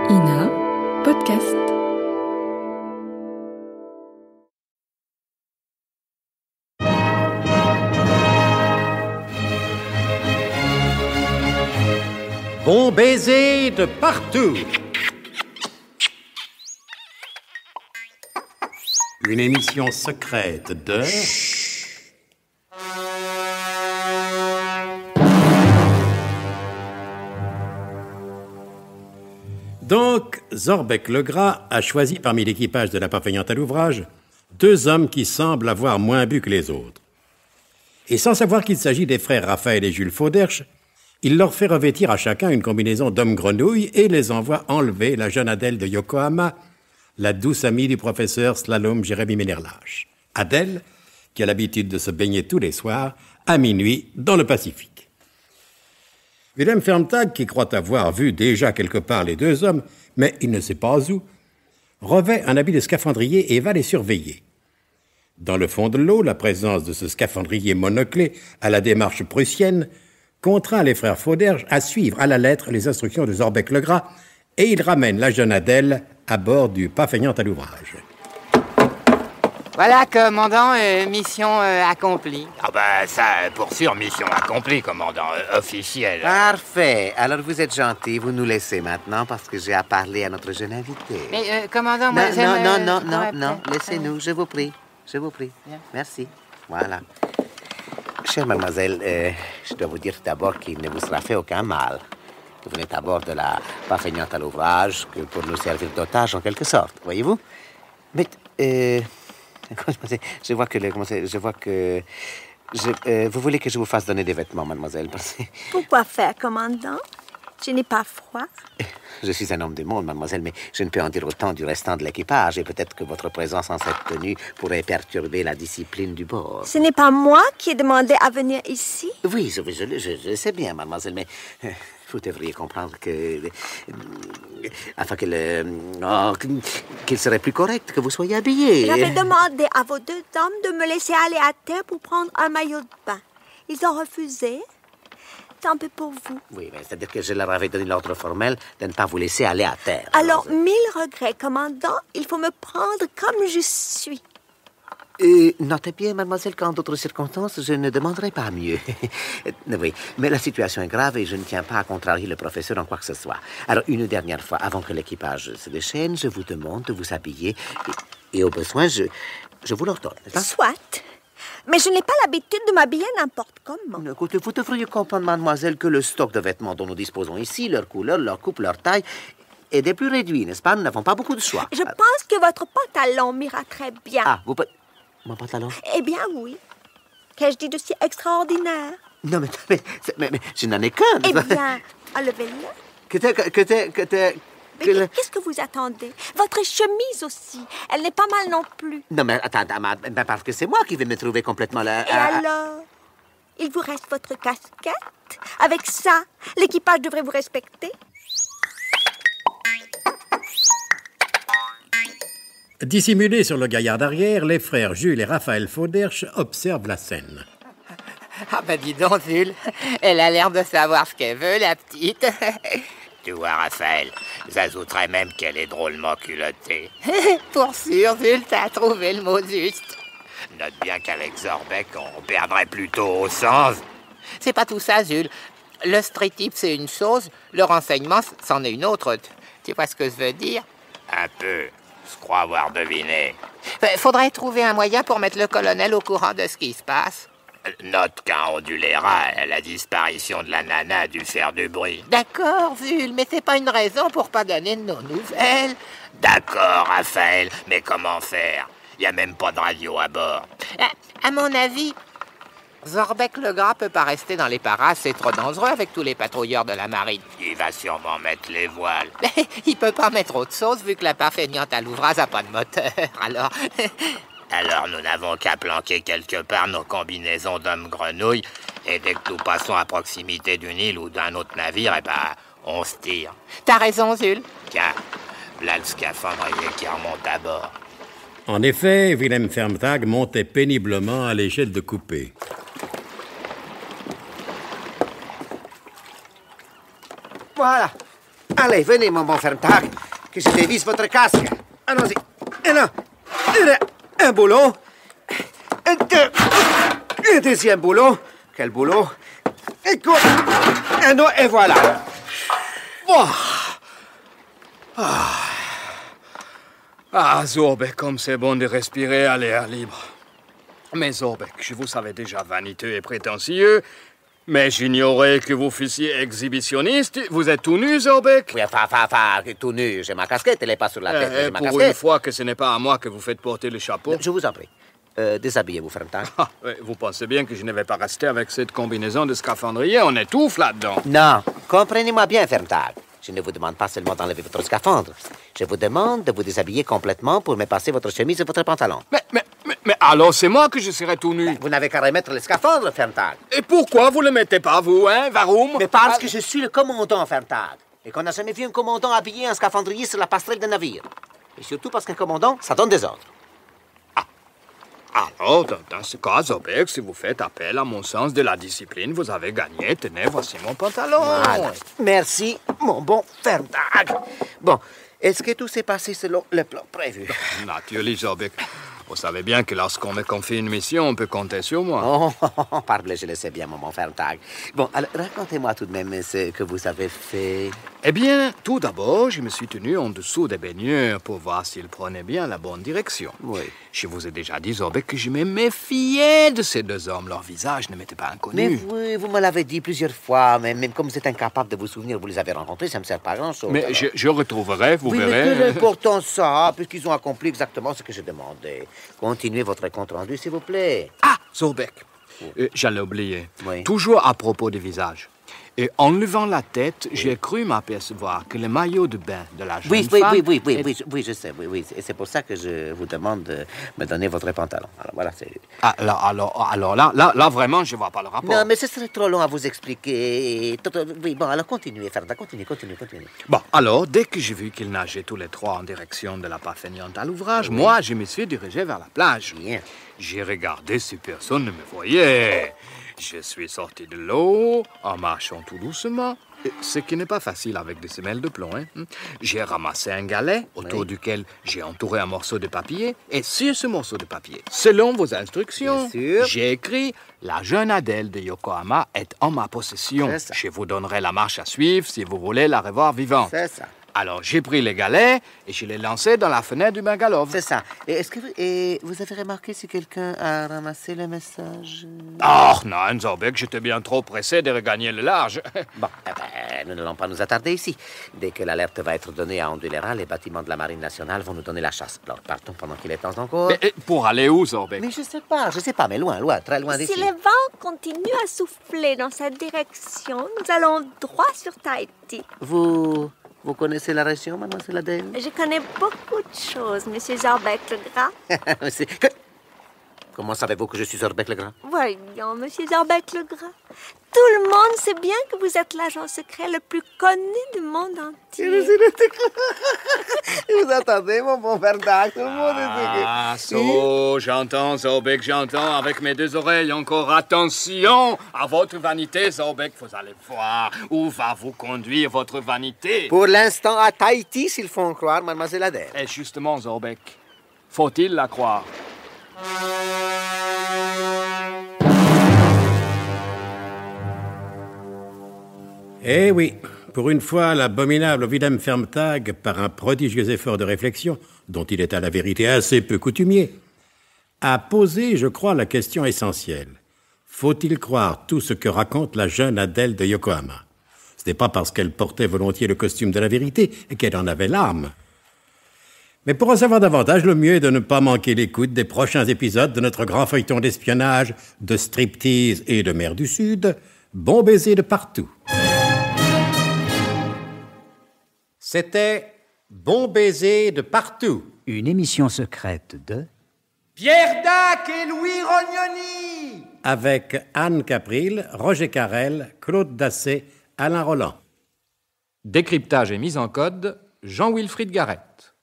Ina Podcast. Bon baiser de partout. Une émission secrète de... Donc, Zorbek le Gras a choisi parmi l'équipage de la parfaignante à l'ouvrage 2 hommes qui semblent avoir moins bu que les autres. Et sans savoir qu'il s'agit des frères Raphaël et Jules Fauderche, il leur fait revêtir à chacun une combinaison d'homme-grenouille et les envoie enlever la jeune Adèle de Yokohama, la douce amie du professeur Slalom Jérémy Ménerlache. Adèle, qui a l'habitude de se baigner tous les soirs, à minuit, dans le Pacifique. Wilhelm Ferntag, qui croit avoir vu déjà quelque part les 2 hommes, mais il ne sait pas où, revêt un habit de scaphandrier et va les surveiller. Dans le fond de l'eau, la présence de ce scaphandrier monoclé à la démarche prussienne contraint les frères Fauderche à suivre à la lettre les instructions de Zorbek le Gras et il ramène la jeune Adèle à bord du parfaignante à l'ouvrage. Voilà, commandant, mission accomplie. Ah ben ça, pour sûr, mission accomplie, commandant, officiel. Parfait. Alors vous êtes gentil, vous nous laissez maintenant parce que j'ai à parler à notre jeune invité. Mais, commandant, moi j'aime... Non, laissez-nous, je vous prie. Bien. Merci. Voilà. Chère mademoiselle, je dois vous dire d'abord qu'il ne vous sera fait aucun mal. Vous n'êtes à bord de la parfaignante à l'ouvrage que pour nous servir d'otage en quelque sorte, voyez-vous. Mais, vous voulez que je vous fasse donner des vêtements, mademoiselle, parce que... Pourquoi faire, commandant? Je n'ai pas froid. Je suis un homme du monde, mademoiselle, mais je ne peux en dire autant du restant de l'équipage, et peut-être que votre présence en cette tenue pourrait perturber la discipline du bord. Ce n'est pas moi qui ai demandé à venir ici? Oui, je sais bien, mademoiselle, mais... Vous devriez comprendre que... qu'il serait plus correct que vous soyez habillé. J'avais demandé à vos 2 hommes de me laisser aller à terre pour prendre un maillot de bain. Ils ont refusé. Tant pis pour vous. Oui, mais c'est-à-dire que je leur avais donné l'ordre formel de ne pas vous laisser aller à terre. Alors, 1000 regrets, commandant. Il faut me prendre comme je suis. Notez bien, mademoiselle, qu'en d'autres circonstances, je ne demanderai pas mieux. Oui, mais la situation est grave et je ne tiens pas à contrarier le professeur en quoi que ce soit. Alors, une dernière fois, avant que l'équipage se déchaîne, je vous demande de vous habiller et au besoin, je vous l'ordonne. Soit. Mais je n'ai pas l'habitude de m'habiller n'importe comment. Écoutez, vous devriez comprendre, mademoiselle, que le stock de vêtements dont nous disposons ici, leur couleur, leur coupe, leur taille, est des plus réduits, n'est-ce pas? Nous n'avons pas beaucoup de choix. Je pense que votre pantalon m'ira très bien. Ah, mon pantalon? Eh bien, oui. Qu'ai-je dit de si extraordinaire? Non, mais je n'en ai qu'un. Eh bien, enlevez-le. Mais qu'est-ce que vous attendez? Votre chemise aussi. Elle n'est pas mal non plus. Non, mais attends, parce que c'est moi qui vais me trouver complètement là. Et alors? Il vous reste votre casquette? Avec ça, l'équipage devrait vous respecter. Dissimulés sur le gaillard d'arrière, les frères Jules et Raphaël Fauderche observent la scène. Ah ben dis donc, Jules, elle a l'air de savoir ce qu'elle veut, la petite. Tu vois, Raphaël, j'ajouterais même qu'elle est drôlement culottée. Pour sûr, Jules, t'as trouvé le mot juste. Note bien qu'avec Zorbek, on perdrait plutôt au sens. C'est pas tout ça, Jules. Le street tip, c'est une chose, le renseignement, c'en est une autre. Tu vois ce que je veux dire? Un peu. Je crois avoir deviné. Faudrait trouver un moyen pour mettre le colonel au courant de ce qui se passe. Note qu'un ondulera, la disparition de la nana a dû faire du bruit. D'accord, Jules, mais c'est pas une raison pour pas donner de nos nouvelles. D'accord, Raphaël, mais comment faire? Il n'y a même pas de radio à bord. À mon avis, Zorbek le Gras peut pas rester dans les parages, c'est trop dangereux avec tous les patrouilleurs de la marine. Il va sûrement mettre les voiles. Il peut pas mettre autre chose vu que la parfaignante à l'ouvrage n'a pas de moteur, alors... Alors nous n'avons qu'à planquer quelque part nos combinaisons d'hommes-grenouilles et dès que nous passons à proximité d'une île ou d'un autre navire, on se tire. T'as raison, Jules. Tiens, là le scaphandrier qui remonte à bord. En effet, Wilhelm Ferntag montait péniblement à l'échelle de coupée. Voilà. Allez, venez, mon bon Ferntag, que je dévisse votre casque. Allons-y. Et là, un boulot. Un deuxième boulot. Quel boulot? Écoute, un autre, et voilà. Oh. Zorbeck, comme c'est bon de respirer à l'air libre. Mais Zorbeck, je vous savais déjà vaniteux et prétentieux, mais j'ignorais que vous fussiez exhibitionniste. Vous êtes tout nu, Zorbeck? Oui, enfin, tout nu. J'ai ma casquette, elle n'est pas sur la tête. J'ai ma pour casquette. une fois que ce n'est pas à moi que vous faites porter le chapeau. Je vous en prie. Déshabillez-vous, Ferntag. Vous pensez bien que je ne vais pas rester avec cette combinaison de scaphandrier? On étouffe là-dedans. Non, comprenez-moi bien, Ferntag. Je ne vous demande pas seulement d'enlever votre scaphandre. Je vous demande de vous déshabiller complètement pour me passer votre chemise et votre pantalon. Mais alors c'est moi que je serai tout nu. Vous n'avez qu'à remettre le scaphandre, Ferntag. Et pourquoi vous le mettez pas, vous, hein, Varum? Mais parce que je suis le commandant, Ferntag. Et qu'on n'a jamais vu un commandant habillé en scaphandrier sur la passerelle d'un navire. Et surtout parce qu'un commandant, ça donne des ordres. Alors, dans ce cas, Zorbeck, si vous faites appel à mon sens de la discipline, vous avez gagné. Tenez, voici mon pantalon. Voilà. Merci, mon bon Ferntag. Bon, est-ce que tout s'est passé selon le plan prévu? Naturellement, Zorbeck. Vous savez bien que lorsqu'on me confie une mission, on peut compter sur moi. Oh, parbleu, je le sais bien, mon bon Ferntag. Bon, alors, racontez-moi tout de même ce que vous avez fait. Eh bien, tout d'abord, je me suis tenu en dessous des baigneurs pour voir s'ils prenaient bien la bonne direction. Oui. Je vous ai déjà dit, Zorbeck, que je me méfiais de ces deux hommes. Leur visage ne m'était pas inconnu. Mais oui, vous me l'avez dit plusieurs fois, mais même comme vous êtes incapable de vous souvenir, vous les avez rencontrés, ça ne me sert pas à grand-chose. Mais alors. je retrouverai, vous Oui, verrez. mais quel important ça, puisqu'ils ont accompli exactement ce que je demandais. Continuez votre compte-rendu, s'il vous plaît. Ah, Zorbeck, j'allais oublier. Oui. Toujours à propos du visage. Et en levant la tête, j'ai cru m'apercevoir que le maillot de bain de la jeune femme... Oui, je sais, oui. Et c'est pour ça que je vous demande de me donner votre pantalon. Alors, voilà, c'est... Alors là, vraiment, je vois pas le rapport. Non, mais ce serait trop long à vous expliquer. Oui, bon, alors continuez, Ferntag, continuez. Bon, alors, dès que j'ai vu qu'ils nageaient tous les trois en direction de la parfaignante à l'ouvrage, moi, je me suis dirigé vers la plage. Bien. J'ai regardé si personne ne me voyait. Je suis sorti de l'eau en marchant tout doucement, ce qui n'est pas facile avec des semelles de plomb. J'ai ramassé un galet autour duquel j'ai entouré un morceau de papier et sur ce morceau de papier, selon vos instructions, j'ai écrit « La jeune Adèle de Yokohama est en ma possession. Je vous donnerai la marche à suivre si vous voulez la revoir vivante. » C'est ça. Alors, j'ai pris les galets et je les lancés dans la fenêtre du Mangalov. C'est ça. Et est-ce que vous avez remarqué si quelqu'un a ramassé le message? Oh, non, Zorbeck, j'étais bien trop pressé de regagner le large. Bon, nous n'allons pas nous attarder ici. Dès que l'alerte va être donnée à Ondulera, les bâtiments de la Marine nationale vont nous donner la chasse. Alors, partons pendant qu'il est temps encore. Mais pour aller où, Zorbeck? Mais je sais pas, mais loin, très loin d'ici. Si le vent continue à souffler dans cette direction, nous allons droit sur Tahiti. Vous connaissez la région, mademoiselle Adèle? Je connais beaucoup de choses, monsieur Zorbeck le Gras. Comment savez-vous que je suis Zorbeck le Gras? Voyons, monsieur Zorbeck le Gras. Tout le monde sait bien que vous êtes l'agent secret le plus connu du monde entier. Vous entendez, mon bon Ferntag? Tout le monde est... J'entends, Zorbeck, j'entends avec mes deux oreilles. Encore attention à votre vanité, Zorbeck. Vous allez voir où va vous conduire votre vanité. Pour l'instant, à Tahiti, s'ils font croire, mademoiselle Adèle. Et justement, Zorbeck, faut-il la croire? Eh oui, pour une fois, l'abominable Willem Ferntag, par un prodigieux effort de réflexion, dont il est à la vérité assez peu coutumier, a posé, je crois, la question essentielle. Faut-il croire tout ce que raconte la jeune Adèle de Yokohama? Ce n'est pas parce qu'elle portait volontiers le costume de la vérité et qu'elle en avait l'âme. Mais pour en savoir davantage, le mieux est de ne pas manquer l'écoute des prochains épisodes de notre grand feuilleton d'espionnage, de striptease et de mer du Sud, Bon baiser de partout. C'était Bon baiser de partout. Une émission secrète de... Pierre Dac et Louis Rognoni. Avec Anne Capril, Roger Carrel, Claude Dassé, Alain Roland. Décryptage et mise en code, Jean-Wilfried Garrett.